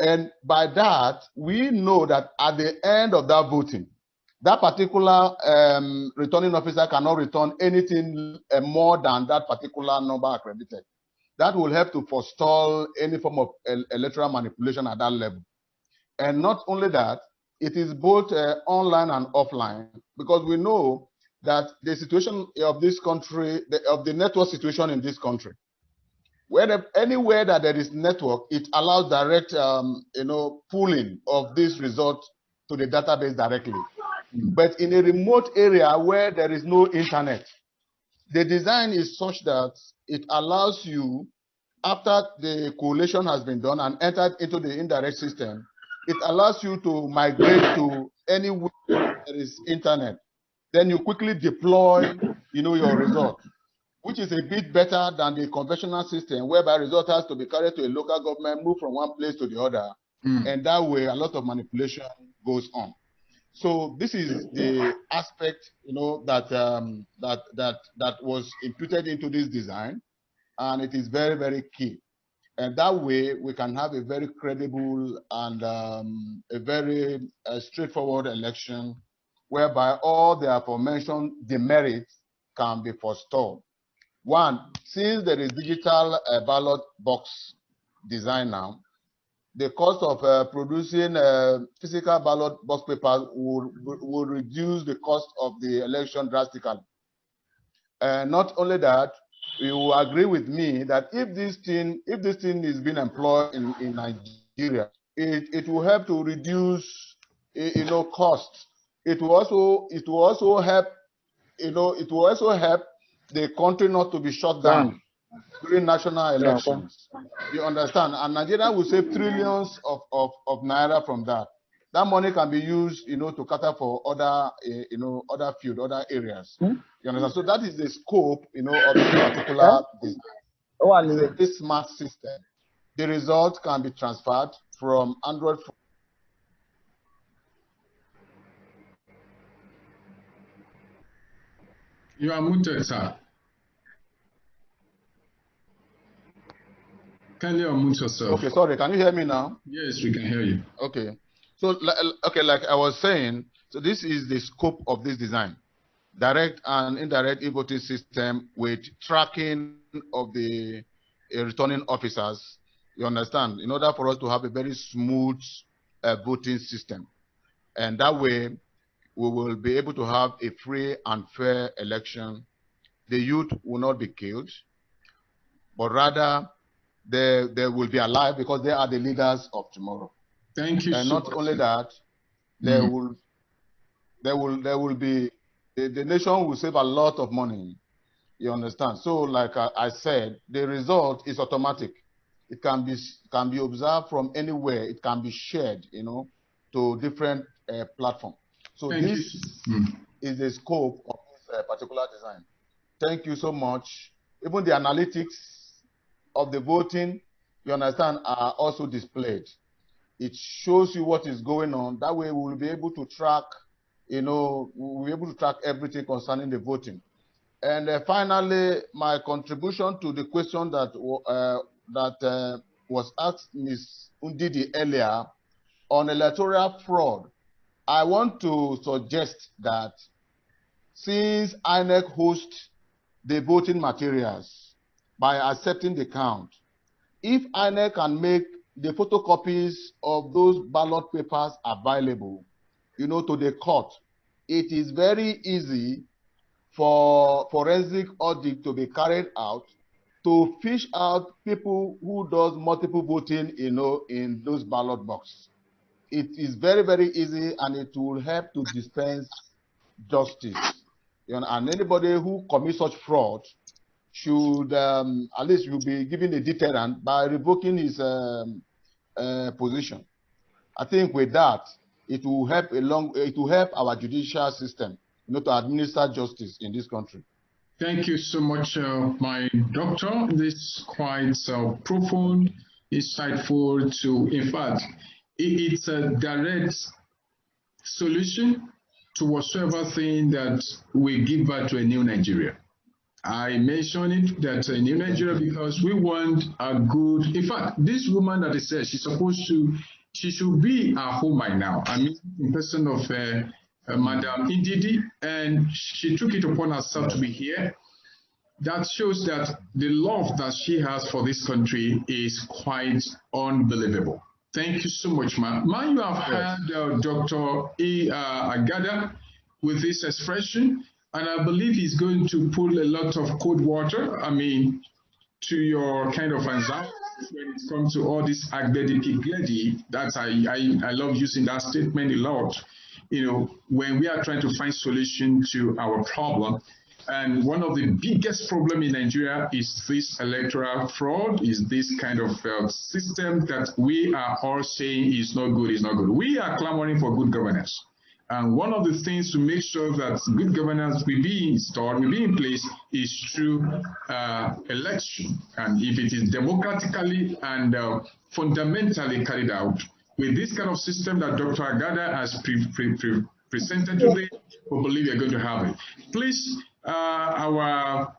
And by that, we know that at the end of that voting, that particular returning officer cannot return anything more than that particular number accredited. That will help to forestall any form of electoral manipulation at that level. And not only that, it is both online and offline, because we know that the situation of this country, of the network situation in this country, anywhere that there is network, it allows direct, pooling of this result to the database directly. But in a remote area where there is no internet, the design is such that it allows you, after the collation has been done and entered into the indirect system, it allows you to migrate to anywhere there is internet. Then you quickly deploy, your result, which is a bit better than the conventional system, whereby result has to be carried to a local government, move from one place to the other, and that way a lot of manipulation goes on. So this is the aspect, that was imputed into this design, and it is very, very key. And that way we can have a very credible and a very straightforward election, whereby all the aforementioned demerits can be forestalled. One, since there is digital ballot box design now, the cost of producing physical ballot box papers will reduce the cost of the election drastically. Not only that, you will agree with me that if this thing is being employed in Nigeria, it will help to reduce, costs. It will also help, the country not to be shut down during national elections. You understand? And Nigeria will save trillions of naira from that. That money can be used, to cater for other, other field, other areas. You understand? So that is the scope, of this particular design. It's a very smart system. The result can be transferred from Android. You are muted, sir. Can you unmute yourself? Okay, sorry. Can you hear me now? Yes, we can hear you. Okay. So, like I was saying, so this is the scope of this design. Direct and indirect e-voting system with tracking of the returning officers. You understand? In order for us to have a very smooth voting system. And that way, we will be able to have a free and fair election. The youth will not be killed, but rather they will be alive, because they are the leaders of tomorrow. Thank you. And not only that, there will be, the nation will save a lot of money. You understand? So, like I said, the result is automatic. It can be observed from anywhere. It can be shared, to different platforms. So this is the scope of this particular design. Thank you so much. Even the analytics of the voting, you understand, are also displayed. It shows you what is going on. That way we will be able to track, we'll be able to track everything concerning the voting. And finally, my contribution to the question that was asked Ms. Undidi earlier on electoral fraud, I want to suggest that since INEC hosts the voting materials by accepting the count, if INEC can make the photocopies of those ballot papers available, to the court, it is very easy for forensic audit to be carried out to fish out people who does multiple voting, in those ballot boxes. It is very, very easy, and it will help to dispense justice. And anybody who commits such fraud should at least will be given a deterrent by revoking his position. I think with that, it will help our judicial system, to administer justice in this country. Thank you so much, my doctor. This is quite profound, insightful. In fact, it's a direct solution to whatsoever thing that will give birth to a new Nigeria. I mentioned it that in New Nigeria because we want a good. In fact, this woman that I said she should be at home by now. I mean, in person of Madam Ndidi, and she took it upon herself to be here. That shows that the love that she has for this country is quite unbelievable. Thank you so much, ma'am. You have heard Dr. Agada with this expression, and I believe he's going to pull a lot of cold water, I mean, to your kind of anxiety when it comes to all this agbedi-pigledi. That's I love using that statement a lot. You know, when we are trying to find solution to our problem. And one of the biggest problems in Nigeria is this electoral fraud, is this kind of system that we are all saying is not good, is not good. We are clamoring for good governance. And one of the things to make sure that good governance will be installed, will be in place, is through election. And if it is democratically and fundamentally carried out, with this kind of system that Dr. Agada has presented today, we believe you're going to have it. Please, our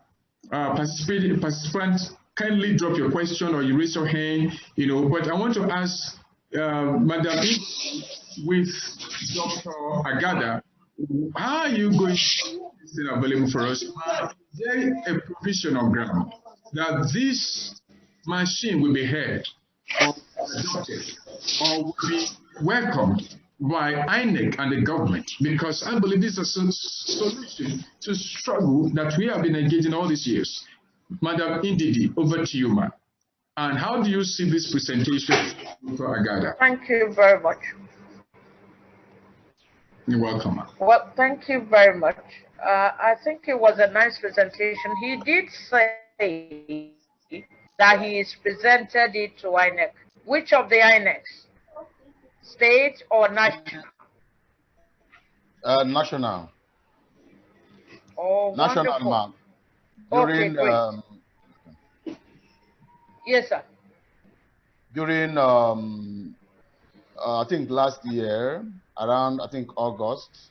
participants, kindly drop your question or you raise your hand, you know, but I want to ask Madam with Dr. Agada, how are you going to make this thing available for us? Is there a provision on ground that this machine will be heard or adopted or will be welcomed by INEC and the government? Because I believe this is a solution to struggle that we have been engaging all these years. Madam Ndidi, over to you, ma'am. And how do you see this presentation, Dr. Agada? Thank you very much. You're welcome, ma'am. Well, thank you very much. I think it was a nice presentation. He did say that he is presented it to INEC. Which of the INECs? State or national? National. Oh, national, wonderful. ma'am. During, okay, great. Yes, sir. During, I think last year, around, I think August,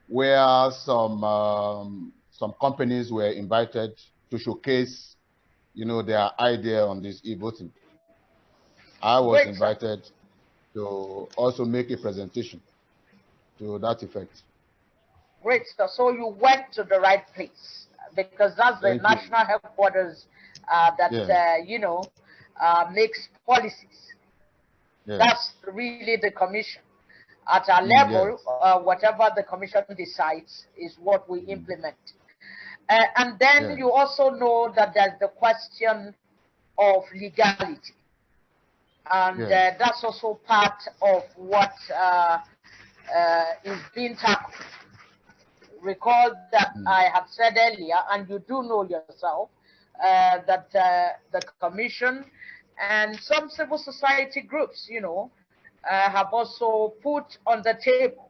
where some companies were invited to showcase, you know, their idea on this e-voting. I was Great, invited to also make a presentation to that effect. Great, sir. So you went to the right place, because that's the national headquarters that, you know, makes policies. Yes. That's really the commission. At our level, yes. Whatever the commission decides is what we implement. And then you also know that there's the question of legality. And that's also part of what is being tackled. Recall that I have said earlier, and you do know yourself, that the commission and some civil society groups, you know, have also put on the table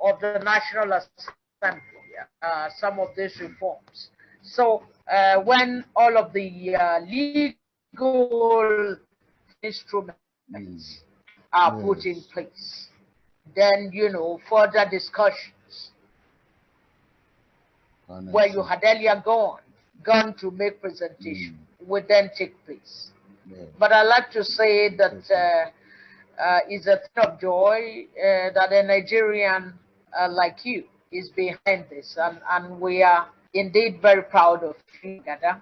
of the National Assembly some of these reforms. So when all of the legal instruments are put in place, then, you know, further discussions where you had earlier gone to make presentation would then take place. But I like to say that it's a thing of joy that a Nigerian like you is behind this, and we are indeed very proud of you, Agada.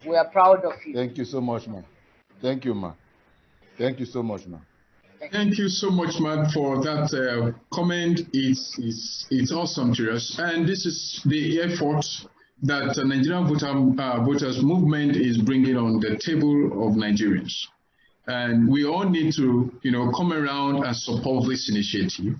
We are proud of you. Thank you so much, ma'am. Thank you, ma'am. Thank you so much, ma'am. Thank you so much, ma'am, for that comment. It's awesome to us, and this is the effort that the Nigerian voters movement is bringing on the table of Nigerians. And we all need to, you know, come around and support this initiative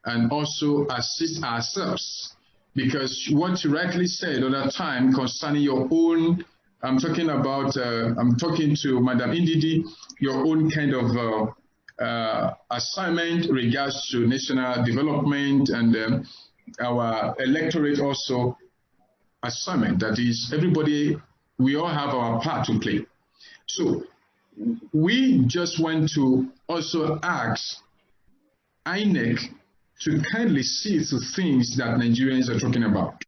and also assist ourselves, because what you rightly said at that time concerning your own, I'm talking to Madam Ndidi, your own kind of assignment regards to national development and our electorate also assignment. That is, everybody, we all have our part to play. So we just want to also ask INEC to kindly see to things that Nigerians are talking about.